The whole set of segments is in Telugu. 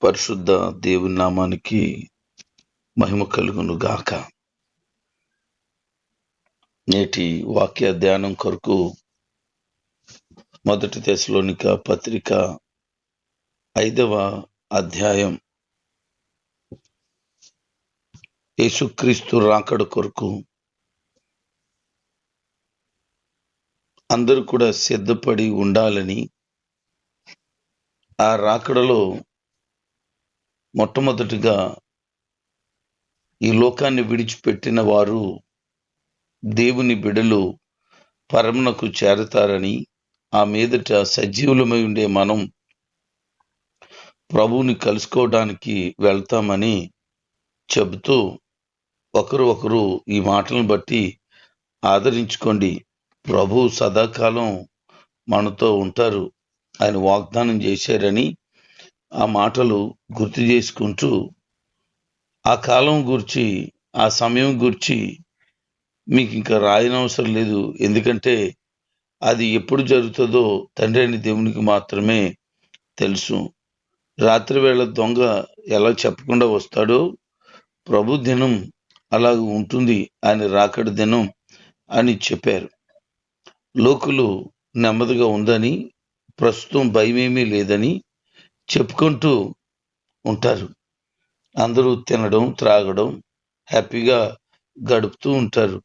పరిశుద్ధ దేవుని నామానికి మహిమ కలుగును గాక. నేటి వాక్య ధ్యానం కొరకు మొదటి తెస్సలోనిక పత్రిక 5వ అధ్యాయం, యేసుక్రీస్తు రాకడ కొరకు అందరూ కూడా సిద్ధపడి ఉండాలని, ఆ రాకడలో మొట్టమొదటిగా ఈ లోకాన్ని విడిచిపెట్టిన వారు దేవుని బిడ్డలు పరమునకు చేరతారని, ఆ మీదట సజీవులమై ఉండే మనం ప్రభువుని కలుసుకోవడానికి వెళ్తామని చెబుతూ ఒకరు ఈ మాటలను బట్టి ఆదరించుకోండి. ప్రభు సదాకాలం మనతో ఉంటారు, ఆయన వాగ్దానం చేశారని ఆ మాటలు గుర్తు చేసుకుంటూ, ఆ కాలం గురించి, ఆ సమయం గురించి మీకు ఇంకా రాయనవసరం లేదు. ఎందుకంటే అది ఎప్పుడు జరుగుతుందో తండ్రి అయిన దేవునికి మాత్రమే తెలుసు. రాత్రి వేళ దొంగ ఎలా చెప్పకుండా వస్తాడో ప్రభు దినం అలాగ ఉంటుంది, ఆయన రాకడ దినం అని చెప్పారు. లోకులు నెమ్మదిగా ఉందని, ప్రస్తుతం భయమేమీ లేదని చెప్పుకుంటూ ఉంటారు. అందరూ తినడం, త్రాగడం, హ్యాపీగా గడుపుతూ ఉంటారు.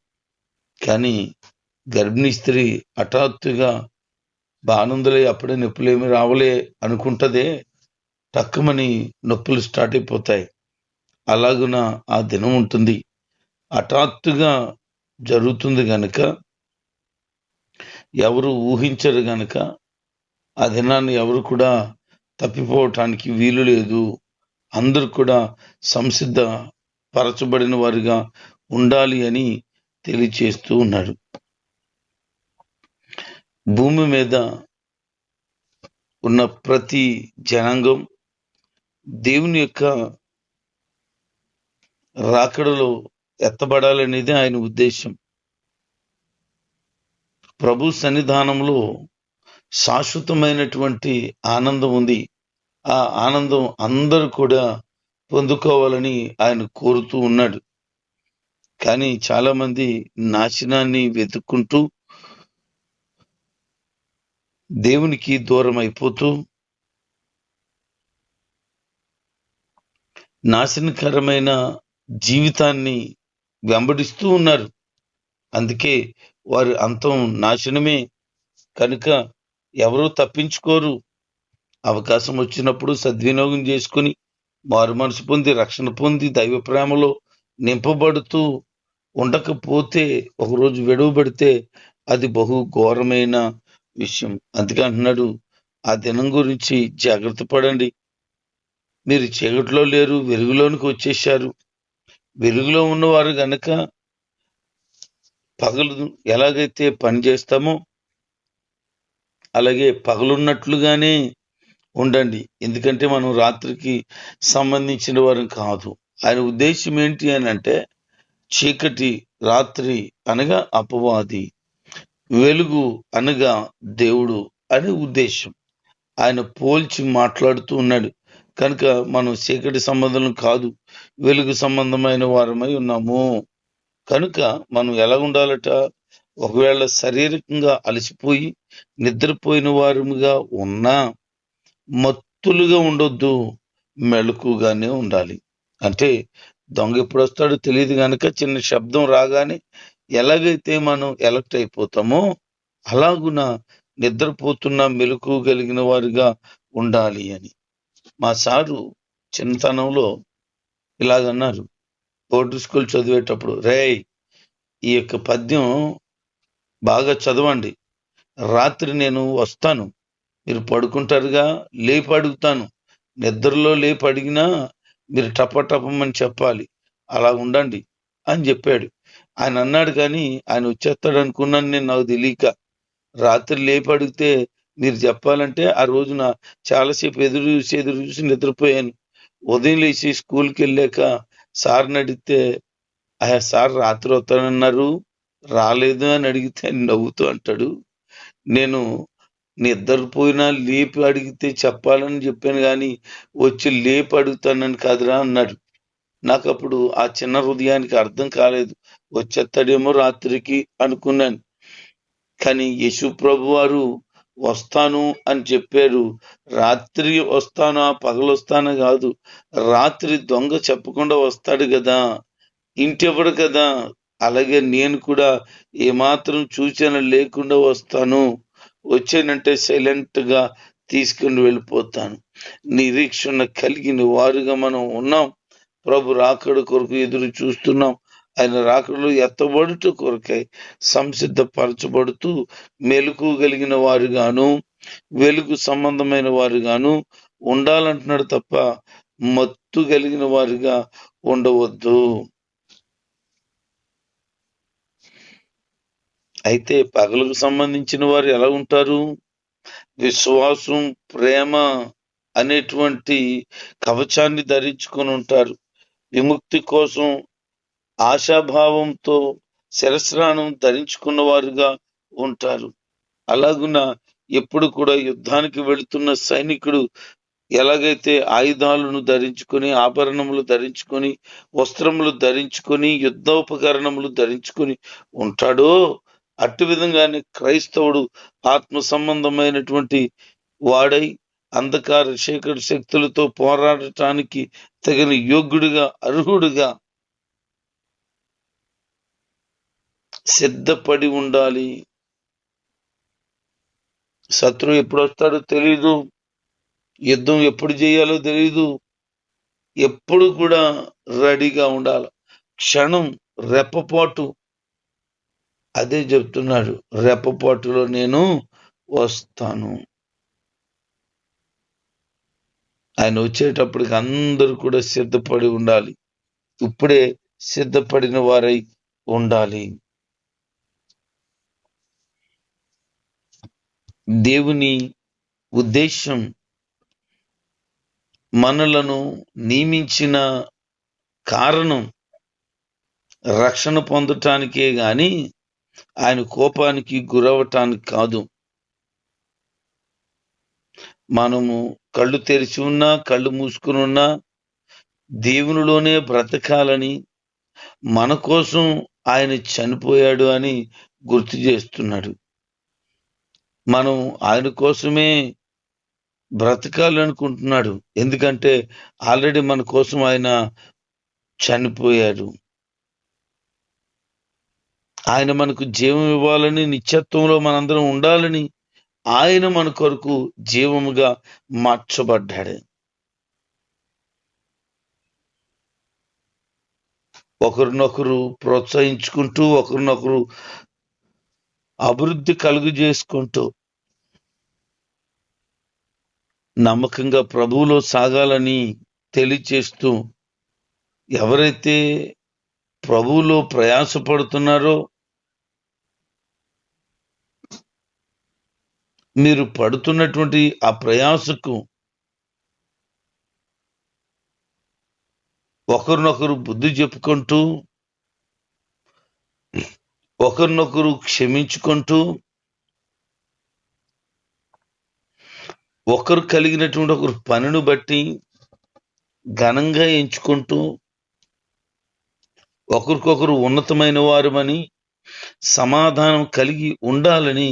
కానీ గర్భిణీ స్త్రీ హఠాత్తుగా బానుందలే, అప్పుడే నొప్పులేమి రావలే అనుకుంటదే, టక్కుమని నొప్పులు స్టార్ట్ అయిపోతాయి. అలాగున ఆ దినం ఉంటుంది. హఠాత్తుగా జరుగుతుంది గనక, ఎవరు ఊహించరు గనక ఆ దినాన్ని ఎవరు కూడా తప్పిపోవటానికి వీలు లేదు. అందరూ కూడా సంసిద్ధ పరచబడిన వారిగా ఉండాలి అని తెలియచేస్తూ ఉన్నాడు. భూమి మీద ఉన్న ప్రతి జనాంగం దేవుని యొక్క రాకడలో ఎత్తబడాలనేది ఆయన ఉద్దేశం. ప్రభు సన్నిధానంలో శాశ్వతమైనటువంటి ఆనందం ఉంది. ఆ ఆనందం అందరూ కూడా పొందుకోవాలని ఆయన కోరుతూ ఉన్నాడు. కానీ చాలా మంది నాశనాన్ని వెతుక్కుంటూ దేవునికి దూరం అయిపోతూ నాశనకరమైన జీవితాన్ని వెంబడిస్తూ ఉన్నారు. అందుకే వారి అంతం నాశనమే. కనుక ఎవరూ తప్పించుకోరు. అవకాశం వచ్చినప్పుడు సద్వినియోగం చేసుకుని మారు మనసు పొంది, రక్షణ పొంది, దైవ ప్రేమలో నింపబడుతూ ఉండకపోతే, ఒకరోజు విడవబడితే అది బహు ఘోరమైన విషయం. అందుకే అంటున్నాడు, ఆ దినం గురించి జాగ్రత్త పడండి. మీరు చీకటిలో లేరు, వెలుగులోనికి వచ్చేశారు. వెలుగులో ఉన్నవారు గనక పగలు ఎలాగైతే పని చేస్తామో అలాగే పగలున్నట్లుగానే ఉండండి. ఎందుకంటే మనం రాత్రికి సంబంధించిన వారం కాదు. ఆయన ఉద్దేశం ఏంటి అని అంటే, చీకటి రాత్రి అనగా అపవాది, వెలుగు అనగా దేవుడు అనే ఉద్దేశం. ఆయన పోల్చి మాట్లాడుతూ ఉన్నాడు. కనుక మనం చీకటి సంబంధం కాదు, వెలుగు సంబంధమైన వారమై ఉన్నాము. కనుక మనం ఎలా ఉండాలట? ఒకవేళ శారీరకంగా అలసిపోయి నిద్రపోయిన వారముగా ఉన్నా మత్తులుగా ఉండొద్దు, మెలకుగానే ఉండాలి. అంటే దొంగ ఎప్పుడు వస్తాడో తెలియదు కనుక చిన్న శబ్దం రాగానే ఎలాగైతే మనం ఎలక్ట్ అయిపోతామో అలాగున నిద్రపోతున్న మెలకు కలిగిన వారిగా ఉండాలి అని. మా సారు చిన్నతనంలో ఇలాగన్నారు. బోర్డు స్కూల్ చదివేటప్పుడు, రేయ్, ఈ యొక్క పద్యం బాగా చదవండి, రాత్రి నేను వస్తాను, మీరు పడుకుంటారుగా, లేపి అడుగుతాను, నిద్రలో లేపి అడిగినా మీరు టపటపమని చెప్పాలి, అలా ఉండండి అని చెప్పాడు. ఆయన అన్నాడు, కానీ ఆయన వచ్చేస్తాడు అనుకున్నాను నేను, నాకు తెలియక. రాత్రి లేపి అడిగితే మీరు చెప్పాలంటే ఆ రోజున చాలాసేపు ఎదురు చూసి నిద్రపోయాను. ఉదయం లేచి స్కూల్కి వెళ్ళాక సార్ని అడిగితే, సార్ రాత్రి వస్తానన్నారు, రాలేదు అని అడిగితే నవ్వుతూ అంటాడు, నేను నిద్రపోయినా లేపి అడిగితే చెప్పాలని చెప్పాను కానీ వచ్చి లేపి అడుగుతానని కాదురా అన్నాడు. నాకు అప్పుడు ఆ చిన్న హృదయానికి అర్థం కాలేదు. వచ్చేస్తాడేమో రాత్రికి అనుకున్నాను. కానీ యేసు ప్రభు వారు వస్తాను అని చెప్పారు. రాత్రి వస్తానా పగలొస్తానా కాదు, రాత్రి దొంగ చెప్పకుండా వస్తాడు కదా, ఇంటివ్వడు కదా. అలాగే నేను కూడా ఏమాత్రం సూచన లేకుండా వస్తాను. వచ్చానంటే సైలెంట్ గా తీసుకుని వెళ్ళిపోతాను. నిరీక్షణ కలిగిన వారుగా మనం ఉన్నాం. ప్రభు రాకడ కొరకు ఎదురు చూస్తున్నాం. ఆయన రాకడలో ఎత్తబడుట కొరకై సంసిద్ధపరచబడుతూ మెలకు కలిగిన వారుగాను వెలుగు సంబంధమైన వారుగాను ఉండాలంటున్నాడు తప్ప మత్తు కలిగిన వారుగా ఉండవద్దు. అయితే పగలకు సంబంధించిన వారు ఎలా ఉంటారు? విశ్వాసం, ప్రేమ అనేటువంటి కవచాన్ని ధరించుకొని ఉంటారు. విముక్తి కోసం ఆశాభావంతో శిరస్నానం ధరించుకున్న వారుగా ఉంటారు. అలాగున ఎప్పుడు కూడా యుద్ధానికి వెళుతున్న సైనికుడు ఎలాగైతే ఆయుధాలను ధరించుకొని, ఆభరణములు ధరించుకొని, వస్త్రములు ధరించుకొని, యుద్ధోపకరణములు ధరించుకొని ఉంటాడో అట్టి విధంగానే క్రైస్తవుడు ఆత్మ సంబంధమైనటువంటి వాడై అంధకార చీకటి శక్తులతో పోరాడటానికి తగిన యోగ్యుడిగా, అర్హుడిగా సిద్ధపడి ఉండాలి. శత్రువు ఎప్పుడు వస్తాడో తెలీదు, యుద్ధం ఎప్పుడు చేయాలో తెలీదు. ఎప్పుడు కూడా రెడీగా ఉండాలి. క్షణం రెప్పపాటు, అదే చెప్తున్నాడు, రెప్పపాటులో నేను వస్తాను. ఆయన వచ్చేటప్పటికి అందరూ కూడా సిద్ధపడి ఉండాలి. ఇప్పుడే సిద్ధపడిన వారై ఉండాలి. దేవుని ఉద్దేశం మనలను నియమించిన కారణం రక్షణ పొందటానికే గాని ఆయన కోపానికి గురవటానికి కాదు. మనము కళ్ళు తెరిచి ఉన్నా, కళ్ళు మూసుకుని ఉన్నా దేవునిలోనే బ్రతకాలని, మన కోసం ఆయన చనిపోయాడు అని గుర్తు చేస్తున్నాడు. మనం ఆయన కోసమే బ్రతకాలనుకుంటున్నాడు. ఎందుకంటే ఆల్రెడీ మన కోసం ఆయన చనిపోయాడు. ఆయన మనకు జీవం ఇవ్వాలని, నిత్యత్వంలో మనందరం ఉండాలని ఆయన మన కొరకు జీవముగా మార్చబడ్డాడు. ఒకరినొకరు ప్రోత్సహించుకుంటూ, ఒకరినొకరు అభివృద్ధి కలుగు చేసుకుంటూ నమ్మకంగా ప్రభువులో సాగాలని తెలియచేస్తూ, ఎవరైతే ప్రభువులో ప్రయాసపడుతున్నారో మీరు పడుతున్నటువంటి ఆ ప్రయాసకు ఒకరినొకరు బుద్ధి చెప్పుకుంటూ, ఒకరినొకరు క్షమించుకుంటూ, ఒకరు కలిగినటువంటి ఒకరు పనిని బట్టి ఘనంగా ఎంచుకుంటూ, ఒకరికొకరు ఉన్నతమైన వారమని సమాధానం కలిగి ఉండాలని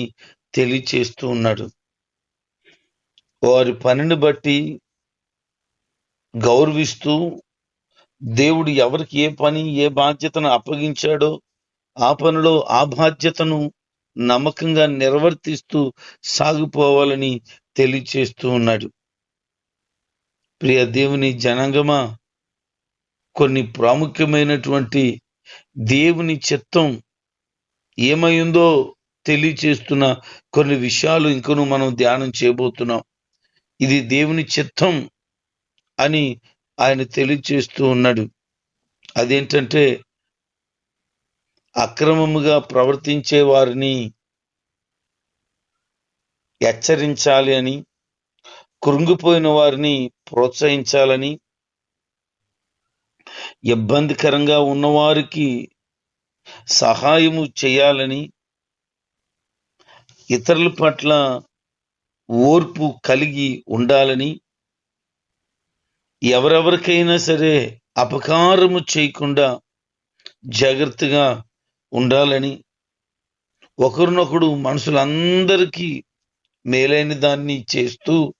తెలియచేస్తూ ఉన్నాడు. వారి పనిని బట్టి గౌరవిస్తూ, దేవుడు ఎవరికి ఏ పని, ఏ బాధ్యతను అప్పగించాడో ఆ పనిలో ఆ బాధ్యతను నమ్మకంగా నిర్వర్తిస్తూ సాగిపోవాలని తెలియచేస్తూ ఉన్నాడు. ప్రియ దేవుని జనాంగమా, కొన్ని ప్రాముఖ్యమైనటువంటి దేవుని చిత్తం ఏమైందో తెలియచేస్తున్న కొన్ని విషయాలు ఇంకను మనం ధ్యానం చేయబోతున్నాం. ఇది దేవుని చిత్తం అని ఆయన తెలియచేస్తూ ఉన్నాడు. అదేంటంటే అక్రమముగా ప్రవర్తించే వారిని హెచ్చరించాలి అని, కృంగిపోయిన వారిని ప్రోత్సహించాలని, ఇబ్బందికరంగా ఉన్నవారికి సహాయము చేయాలని, ఇతరుల పట్ల ఓర్పు కలిగి ఉండాలని, ఎవరెవరికైనా సరే అపకారము చేయకుండా జాగ్రత్తగా ఉండాలని, ఒకరినొకడు మనుషులందరికీ మేలైన దాన్ని చేస్తూ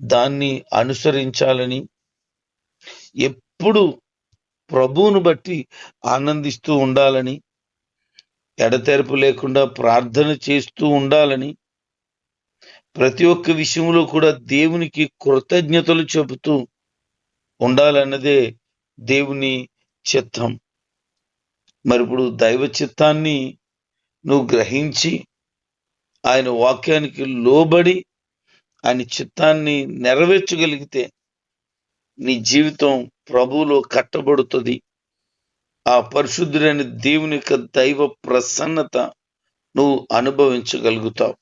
దాన్ని అనుసరించాలని, ఎప్పుడు ప్రభువును బట్టి ఆనందిస్తూ ఉండాలని, ఎడతెరపు లేకుండా ప్రార్థన చేస్తూ ఉండాలని, ప్రతి ఒక్క విషయంలో కూడా దేవునికి కృతజ్ఞతలు చెబుతూ ఉండాలన్నదే దేవుని చిత్తం. మరి ఇప్పుడు దైవ చిత్తాన్ని నువ్వు గ్రహించి ఆయన వాక్యానికి లోబడి ఆయన చిత్తాన్ని నెరవేర్చగలిగితే నీ జీవితం ప్రభువులో కట్టబడుతుంది. ఆ పరిశుద్ధుడైన దేవుని యొక్క దైవ ప్రసన్నత నువ్వు అనుభవించగలుగుతావు.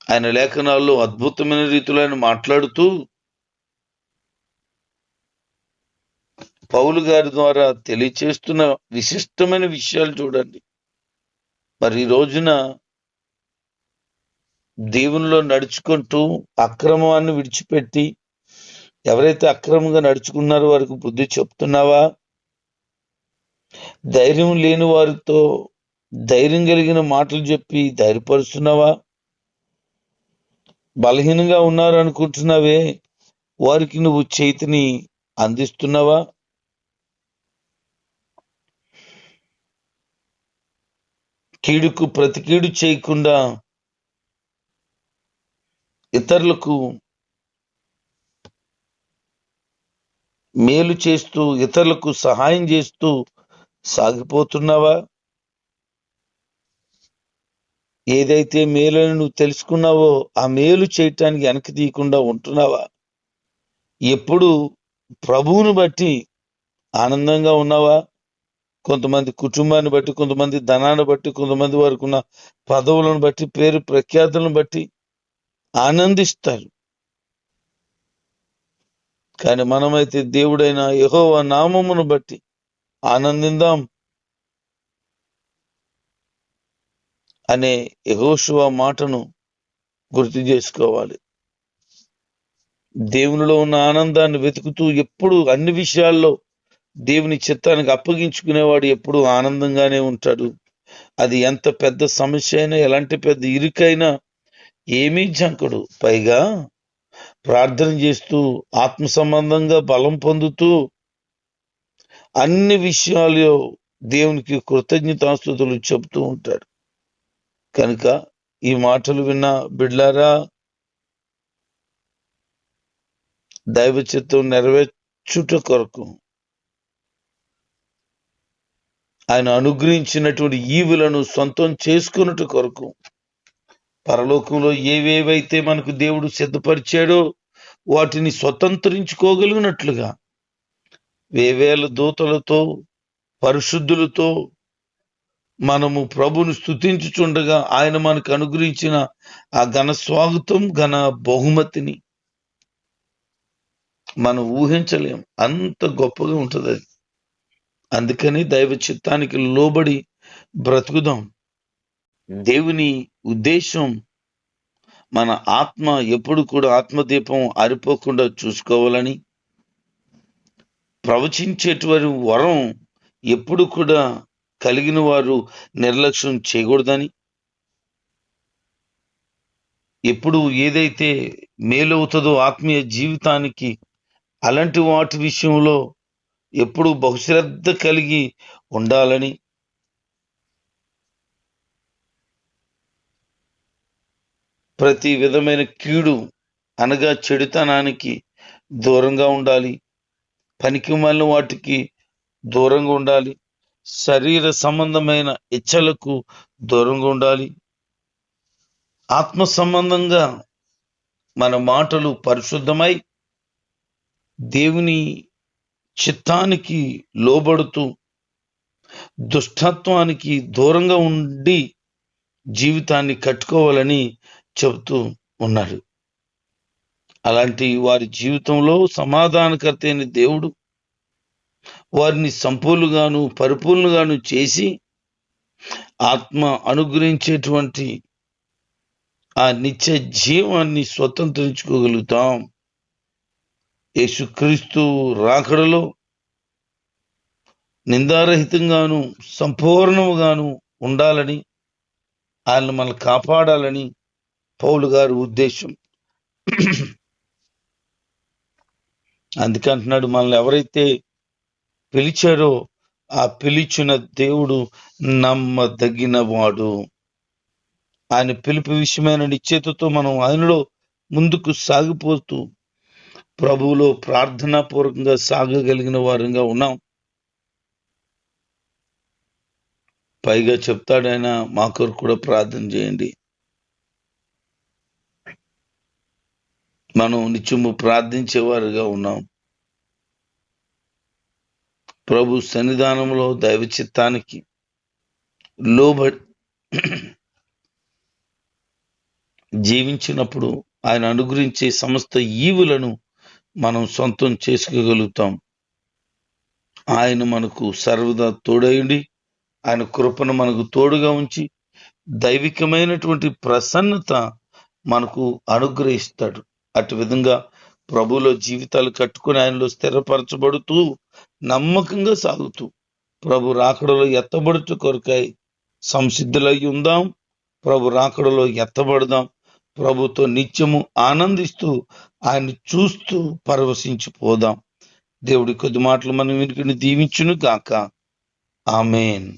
ఆయన లేఖనాల్లో అద్భుతమైన రీతిలో ఆయన మాట్లాడుతూ పౌలు గారి ద్వారా తెలియచేస్తున్న విశిష్టమైన విషయాలు చూడండి. మరి ఈ రోజున దేవునిలో నడుచుకుంటూ అక్రమాన్ని విడిచిపెట్టి ఎవరైతే అక్రమంగా నడుచుకున్నారో వారికి బుద్ధి చెప్తున్నావా? ధైర్యం లేని వారితో ధైర్యం కలిగిన మాటలు చెప్పి ధైర్యపరుస్తున్నావా? బలహీనంగా ఉన్నారు అనుకుంటున్నావే, వారికి నువ్వు చేతిని అందిస్తున్నావా? కీడుకు ప్రతి కీడు చేయకుండా ఇతరులకు మేలు చేస్తూ ఇతరులకు సహాయం చేస్తూ సాగిపోతున్నావా? ఏదైతే మేలని నువ్వు తెలుసుకున్నావో ఆ మేలు చేయటానికి వెనక్కి తీయకుండా ఉంటున్నావా? ఎప్పుడు ప్రభువును బట్టి ఆనందంగా ఉన్నావా? కొంతమంది కుటుంబాన్ని బట్టి, కొంతమంది ధనాన్ని బట్టి, కొంతమంది వారికి ఉన్న పదవులను బట్టి, పేరు ప్రఖ్యాతులను బట్టి ఆనందిస్తారు. కానీ మనమైతే దేవుడైన యెహోవా నామమును బట్టి ఆనందిందాం అనే యెహోషువ మాటను గుర్తు చేసుకోవాలి. దేవునిలో ఉన్న ఆనందాన్ని వెతుకుతూ ఎప్పుడు అన్ని విషయాల్లో దేవుని చిత్తానికి అప్పగించుకునేవాడు ఎప్పుడు ఆనందంగానే ఉంటాడు. అది ఎంత పెద్ద సమస్య అయినా, ఎలాంటి పెద్ద ఇరుకైనా ఏమీ జంకడు. పైగా ప్రార్థన చేస్తూ ఆత్మ సంబంధంగా బలం పొందుతూ అన్ని విషయాల్లో దేవునికి కృతజ్ఞతాస్తుతులు చెబుతూ ఉంటాడు. కనుక ఈ మాటలు విన్న బిడ్లారా, దైవ చిత్తం నెరవేర్చుట కొరకు ఆయన అనుగ్రహించినటువంటి ఈవులను సొంతం చేసుకున్నట్టు కొరకు పరలోకంలో ఏవేవైతే మనకు దేవుడు సిద్ధపరిచాడో వాటిని స్వతంత్రించుకోగలిగినట్లుగా వేవేల దూతలతో పరిశుద్ధులతో మనము ప్రభుని స్తుతించుచుండగా ఆయన మనకు అనుగ్రహించిన ఆ ఘన స్వాగతం, ఘన బహుమతిని మనం ఊహించలేం. అంత గొప్పగా ఉంటుంది అది. అందుకని దైవ చిత్తానికి లోబడి బ్రతుకుదాం. దేవుని ఉద్దేశం మన ఆత్మ ఎప్పుడు కూడా ఆత్మదీపం ఆరిపోకుండా చూసుకోవాలని, ప్రవచించేటువంటి వరం ఎప్పుడు కూడా కలిగిన వారు నిర్లక్ష్యం చేయకూడదని, ఎప్పుడు ఏదైతే మేలవుతుందో ఆత్మీయ జీవితానికి అలాంటి వాటి విషయంలో ఎప్పుడు బహుశ్రద్ధ కలిగి ఉండాలని, ప్రతి విధమైన కీడు అనగా చెడుతనానికి దూరంగా ఉండాలి, పనికిమాలిన వాటికి దూరంగా ఉండాలి, శరీర సంబంధమైన ఇచ్చలకు దూరంగా ఉండాలి. ఆత్మ సంబంధంగా మన మాటలు పరిశుద్ధమై దేవుని చిత్తానికి లోబడుతూ దుష్టత్వానికి దూరంగా ఉండి జీవితాన్ని కట్టుకోవాలని చెబుతూ ఉన్నాడు. అలాంటి వారి జీవితంలో సమాధానకర్త అయిన దేవుడు వారిని సంపూర్ణగాను పరిపూర్ణగాను చేసి ఆత్మ అనుగ్రహించేటువంటి ఆ నిత్య జీవాన్ని స్వతంత్రించుకోగలుగుతాం. యేసుక్రీస్తు రాకడలో నిందారహితంగాను సంపూర్ణముగాను ఉండాలని, ఆయన మనల్ని కాపాడాలని పౌలు గారి ఉద్దేశం. అందుకంటున్నాడు, మనల్ని ఎవరైతే పిలిచారో ఆ పిలిచిన దేవుడు నమ్మదగిన వాడు. ఆయన పిలుపు విషయమైన నిశ్చయతతో మనం ఆయనలో ముందుకు సాగిపోతూ ప్రభువులో ప్రార్థనాపూర్వకంగా సాగగలిగిన వారంగా ఉన్నాం. పైగా చెప్తాడు ఆయన, మా కొరకు కూడా ప్రార్థన చేయండి. మనం నిత్యము ప్రార్థించేవారుగా ఉన్నాం. ప్రభు సన్నిధానంలో దైవ చిత్తానికి లోబడి జీవించినప్పుడు ఆయన అనుగ్రహించే సమస్త ఈవులను మనం సొంతం చేసుకోగలుగుతాం. ఆయన మనకు సర్వదా తోడయుండి ఆయన కృపను మనకు తోడుగా ఉంచి దైవికమైనటువంటి ప్రసన్నత మనకు అనుగ్రహిస్తాడు. అటు విధంగా ప్రభువులో జీవితాలు కట్టుకుని ఆయనలో స్థిరపరచబడుతూ నమ్మకంగా సాగుతూ ప్రభు రాకడలో ఎత్తబడుట కొరకై సంసిద్ధులై ఉందాం. ప్రభు రాకడలో ఎత్తబడదాం. ప్రభుతో నిత్యము ఆనందిస్తూ ఆయన్ని చూస్తూ పరవశించిపోదాం. దేవుడి కొద్ది మాటలు మనం వినికిని దీవించును గాక. ఆమేన్.